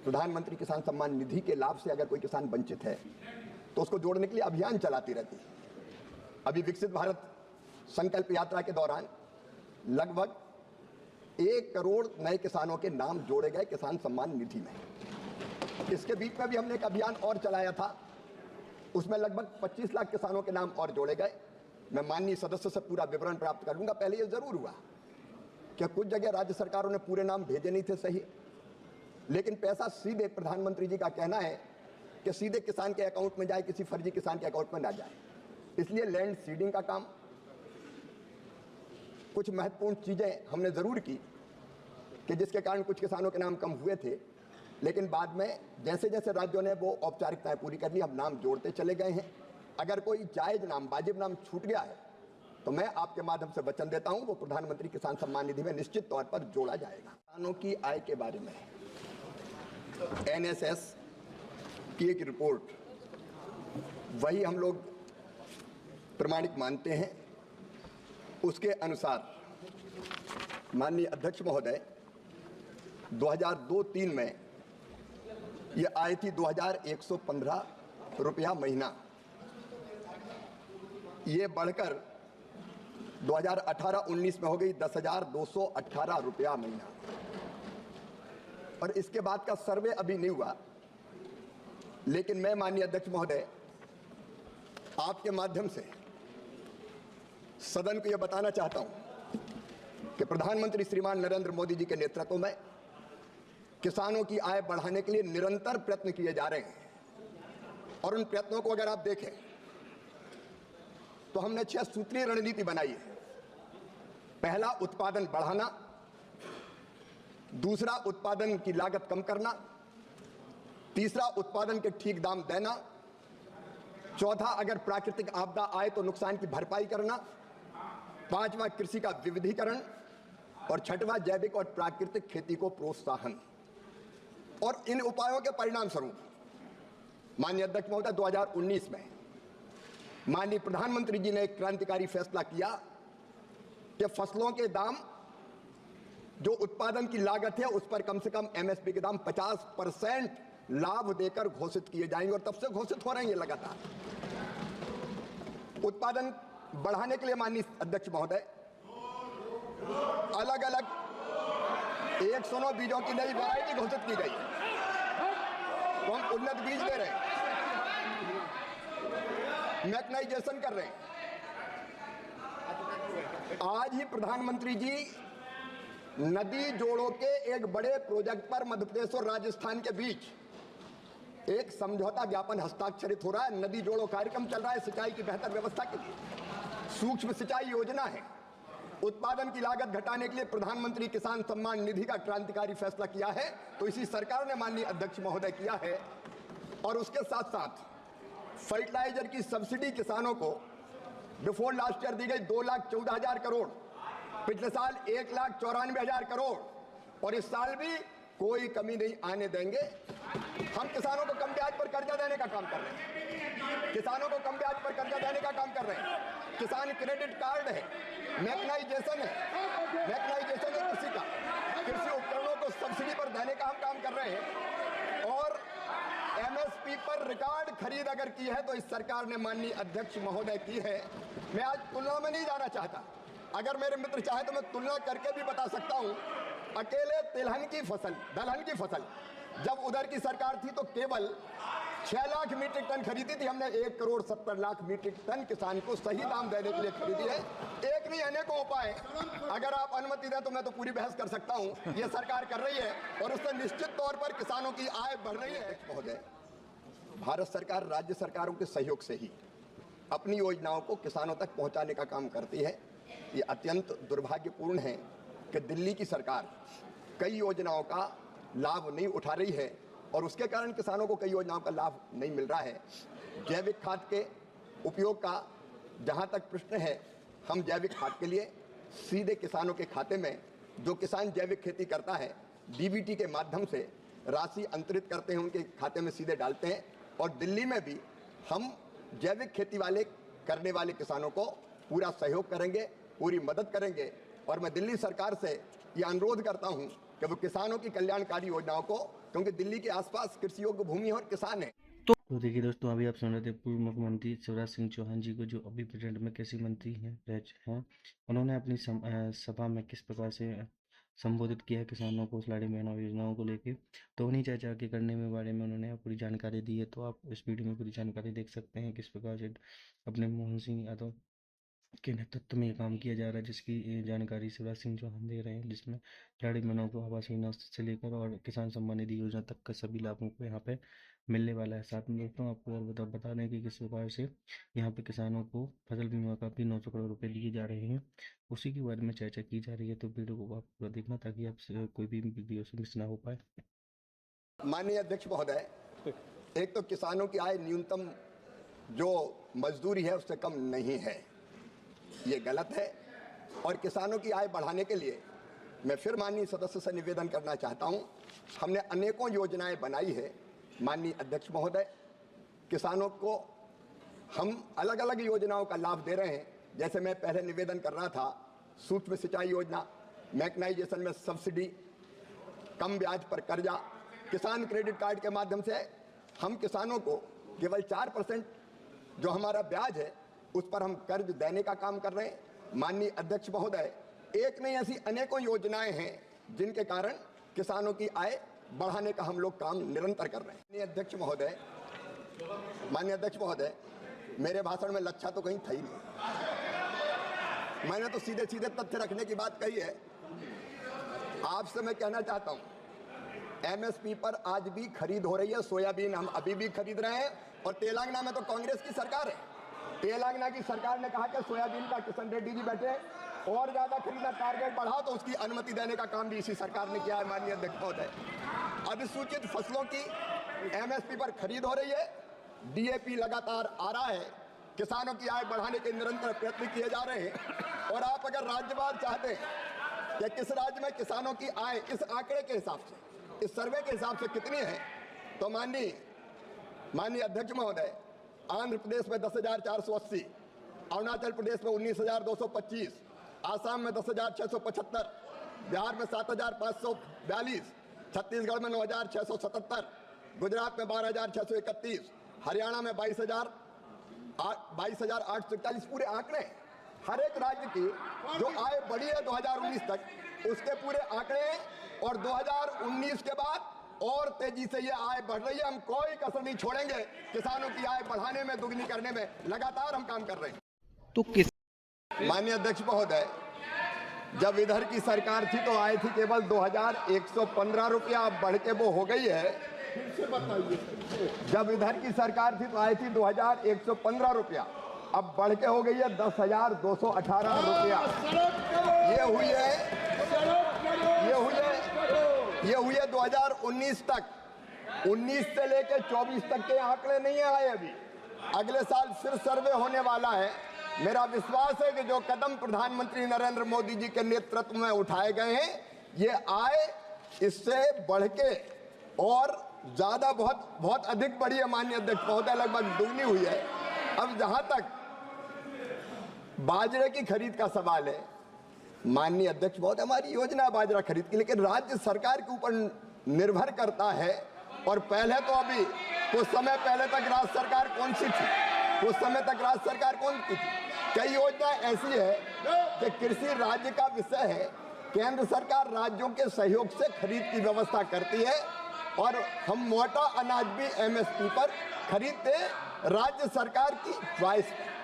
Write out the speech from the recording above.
प्रधानमंत्री किसान सम्मान निधि के लाभ से अगर कोई किसान वंचित है तो उसको जोड़ने के लिए अभियान चलाती रहती है। अभी विकसित भारत संकल्प यात्रा के दौरान लगभग 1 करोड़ नए किसानों के नाम जोड़े गए किसान सम्मान निधि में। इसके बीच में भी हमने एक अभियान और चलाया था, उसमें लगभग 25 लाख किसानों के नाम और जोड़े गए। मैं माननीय सदस्य से पूरा विवरण प्राप्त कर लूंगा। पहले ये जरूर हुआ कि कुछ जगह राज्य सरकारों ने पूरे नाम भेजे नहीं थे सही, लेकिन पैसा सीधे प्रधानमंत्री जी का कहना है कि सीधे किसान के अकाउंट में जाए, किसी फर्जी किसान के अकाउंट में ना जाए। इसलिए लैंड सीडिंग का काम, कुछ महत्वपूर्ण चीजें हमने जरूर की कि जिसके कारण कुछ किसानों के नाम कम हुए थे, लेकिन बाद में जैसे जैसे राज्यों ने वो औपचारिकताएं पूरी कर ली, हम नाम जोड़ते चले गए हैं। अगर कोई जायज नाम, वाजिब नाम छूट गया है तो मैं आपके माध्यम से वचन देता हूं वो प्रधानमंत्री किसान सम्मान निधि में निश्चित तौर पर जोड़ा जाएगा। किसानों की आय के बारे में NSS की एक रिपोर्ट, वही हम लोग प्रमाणिक मानते हैं। उसके अनुसार माननीय अध्यक्ष महोदय 2002-03 में ये आय थी 2115 रुपया महीना। ये बढ़कर 2018-19 में हो गई 10,218 रुपया महीना। और इसके बाद का सर्वे अभी नहीं हुआ, लेकिन मैं माननीय अध्यक्ष महोदय आपके माध्यम से सदन को यह बताना चाहता हूं कि प्रधानमंत्री श्रीमान नरेंद्र मोदी जी के नेतृत्व में किसानों की आय बढ़ाने के लिए निरंतर प्रयत्न किए जा रहे हैं। और उन प्रयत्नों को अगर आप देखें तो हमने 6 सूत्रीय रणनीति बनाई है। पहला, उत्पादन बढ़ाना। दूसरा, उत्पादन की लागत कम करना। तीसरा, उत्पादन के ठीक दाम देना। चौथा, अगर प्राकृतिक आपदा आए तो नुकसान की भरपाई करना। पांचवा, कृषि का विविधीकरण। और छठवां, जैविक और प्राकृतिक खेती को प्रोत्साहन। और इन उपायों के परिणाम स्वरूप माननीय अध्यक्ष महोदय 2019 में माननीय प्रधानमंत्री जी ने एक क्रांतिकारी फैसला किया कि फसलों के दाम, जो उत्पादन की लागत है उस पर कम से कम MSP के दाम 50% लाभ देकर घोषित किए जाएंगे। और तब से घोषित हो रहे हैं ये लगातार। उत्पादन बढ़ाने के लिए माननीय अध्यक्ष महोदय अलग अलग 109 बीजों की नई वैरायटी घोषित की गई, तो हम उन्नत बीज दे रहे हैं, मैकेनाइजेशन कर रहे हैं। आज ही प्रधानमंत्री जी नदी जोड़ों के एक बड़े प्रोजेक्ट पर मध्य प्रदेश और राजस्थान के बीच एक समझौता ज्ञापन हस्ताक्षरित हो रहा है। नदी जोड़ों कार्यक्रम चल रहा है सिंचाई की बेहतर व्यवस्था के लिए। सूक्ष्म सिंचाई योजना है। उत्पादन की लागत घटाने के लिए प्रधानमंत्री किसान सम्मान निधि का क्रांतिकारी फैसला किया है, तो इसी सरकार ने माननीय अध्यक्ष महोदय किया है। और उसके साथ साथ फर्टिलाइजर की सब्सिडी किसानों को बिफोर लास्ट ईयर दी गई 2,14,000 करोड़, पिछले साल 1,94,000 करोड़, और इस साल भी कोई कमी नहीं आने देंगे। हम किसानों को कम ब्याज पर कर्जा देने का काम कर रहे हैं। किसानों को कम ब्याज पर कर्जा देने का काम कर रहे हैं। किसान क्रेडिट कार्ड है, मैकेनाइजेशन है, मैकेनाइजेशन है कृषि का, कृषि उपकरणों को सब्सिडी पर देने का हम काम कर रहे हैं। और MSP पर रिकॉर्ड खरीद अगर की है तो इस सरकार ने माननीय अध्यक्ष महोदय की है। मैं आज तुलना में नहीं जाना चाहता, अगर मेरे मित्र चाहे तो मैं तुलना करके भी बता सकता हूं। अकेले दलहन की फसल जब उधर की सरकार थी तो केवल 6 लाख मीट्रिक टन खरीदी थी। हमने 1,70,00,000 मीट्रिक टन किसान को सही दाम देने के लिए खरीदी है। एक नहीं, अनेकों उपाय, अगर आप अनुमति दें तो मैं तो पूरी बहस कर सकता हूं। ये सरकार कर रही है और उससे निश्चित तौर पर किसानों की आय बढ़ रही है। महोदय, भारत सरकार राज्य सरकारों के सहयोग से ही अपनी योजनाओं को किसानों तक पहुंचाने का काम करती है। ये अत्यंत दुर्भाग्यपूर्ण है कि दिल्ली की सरकार कई योजनाओं का लाभ नहीं उठा रही है और उसके कारण किसानों को कई योजनाओं का लाभ नहीं मिल रहा है। जैविक खाद के उपयोग का जहां तक प्रश्न है, हम जैविक खाद के लिए सीधे किसानों के खाते में, जो किसान जैविक खेती करता है, DBT के माध्यम से राशि अंतरित करते हैं, उनके खाते में सीधे डालते हैं। और दिल्ली में भी हम जैविक खेती करने वाले किसानों को पूरा सहयोग करेंगे, पूरी मदद करेंगे। और मैं दिल्ली सरकार से ये अनुरोध करता हूं कि वो किसानों की कल्याणकारी योजनाओं को, क्योंकि दिल्ली के आसपास कृषि योग्य भूमि है और किसान है। तो देखिए दोस्तों, अभी आप सुन रहे थे पूर्व मुख्यमंत्री शिवराज सिंह चौहान जी को, जो अभी प्रेजेंट में कृषि मंत्री हैं। उन्होंने अपनी सभा में किस प्रकार से संबोधित किया किसानों को, लाड़ी बहनों योजनाओं को लेके। तो उन्हीं चर्चा के करने में बारे में उन्होंने पूरी जानकारी दी है। तो आप इस वीडियो में पूरी जानकारी देख सकते हैं किस प्रकार से अपने मोहन सिंह यादव के नेतृत्व में ये काम किया जा रहा है, जिसकी जानकारी शिवराज सिंह चौहान दे रहे हैं, जिसमें लाड़ी बहनों को आवास योजना से लेकर और किसान सम्मान निधि योजना तक का सभी लाभों को यहाँ पे मिलने वाला है। साथ में दोस्तों आपको और बता दें कि किस प्रकार से यहाँ पे किसानों को फसल बीमा का भी 900 करोड़ रुपए दिए जा रहे हैं, उसी के बारे में चर्चा की जा रही है। तो वीडियो को आप पूरा देखना ताकि आप कोई भी वीडियो से मिस ना हो पाए। माननीय अध्यक्ष महोदय, एक तो किसानों की आय न्यूनतम जो मजदूरी है उससे कम नहीं है, ये गलत है। और किसानों की आय बढ़ाने के लिए मैं फिर माननीय सदस्य से निवेदन करना चाहता हूं, हमने अनेकों योजनाएं बनाई है। माननीय अध्यक्ष महोदय, किसानों को हम अलग अलग योजनाओं का लाभ दे रहे हैं। जैसे मैं पहले निवेदन कर रहा था, सूक्ष्म सिंचाई योजना, मैकेनाइजेशन में सब्सिडी, कम ब्याज पर कर्जा, किसान क्रेडिट कार्ड के माध्यम से हम किसानों को केवल 4% जो हमारा ब्याज है उस पर हम कर्ज देने का काम कर रहे हैं। माननीय अध्यक्ष महोदय, एक नहीं ऐसी अनेकों योजनाएं हैं जिनके कारण किसानों की आय बढ़ाने का हम लोग काम निरंतर कर रहे हैं। माननीय अध्यक्ष महोदय, मेरे भाषण में लच्छा तो कहीं था ही नहीं। मैंने तो सीधे सीधे तथ्य रखने की बात कही है। आपसे मैं कहना चाहता हूं, एमएसपी पर आज भी खरीद हो रही है। सोयाबीन हम अभी भी खरीद रहे हैं। और तेलंगाना में तो कांग्रेस की सरकार है। तेलंगाना की सरकार ने कहा कि सोयाबीन का किशन रेड्डी जी बैठे और ज्यादा खरीदना, टारगेट बढ़ाओ, तो उसकी अनुमति देने का काम भी इसी सरकार ने किया है। माननीय अध्यक्ष महोदय, अधिसूचित फसलों की एमएसपी पर खरीद हो रही है। डीएपी लगातार आ रहा है। किसानों की आय बढ़ाने के निरंतर प्रयत्न किए जा रहे हैं। और आप अगर राज्यवार चाहते हैं कि किस राज्य में किसानों की आय इस आंकड़े के हिसाब से, इस सर्वे के हिसाब से कितनी है, तो माननीय अध्यक्ष महोदय, आंध्र प्रदेश में 10,480, अरुणाचल प्रदेश में 19,225, आसाम में 10,675, बिहार में 7,542, छत्तीसगढ़ में 9,677, गुजरात में 12,631, हरियाणा में 22,841। पूरे आंकड़े, हर एक राज्य की जो आय बढ़ी है 2019 तक, उसके पूरे आंकड़े। और 2019 के बाद और तेजी से ये आय बढ़ रही है। हम कोई कसर नहीं छोड़ेंगे। किसानों की आय बढ़ाने में, दुगनी करने में लगातार हम काम कर रहे हैं। तो किस माननीय अध्यक्ष महोदय, जब इधर की सरकार थी तो आय थी केवल 2,115 रुपया, अब बढ़ के वो हो गई है। जब इधर की सरकार थी तो आय थी 2,115 रुपया, अब बढ़ के हो गई है 10,218 रुपया। ये हुई है 2019 तक। 19 से लेकर 24 तक के आंकड़े नहीं आए अभी। अगले साल फिर सर्वे होने वाला है। मेरा विश्वास है कि जो कदम प्रधानमंत्री नरेंद्र मोदी जी के नेतृत्व में उठाए गए हैं, ये आय इससे बढ़ के और ज्यादा बहुत अधिक बढ़ी है। माननीय अध्यक्ष महोदय, लगभग दुगनी हुई है। अब जहां तक बाजरे की खरीद का सवाल है, माननीय अध्यक्ष महोदय, हमारी योजना बाजरा खरीद की, लेकिन राज्य सरकार के ऊपर निर्भर करता है। और पहले तो अभी कुछ समय पहले तक राज्य सरकार कौन सी थी? कई योजना ऐसी है कि कृषि राज्य का विषय है। केंद्र सरकार राज्यों के सहयोग से खरीद की व्यवस्था करती है और हम मोटा अनाज भी एमएसपी पर खरीदते राज्य सरकार की च्वाइस पर।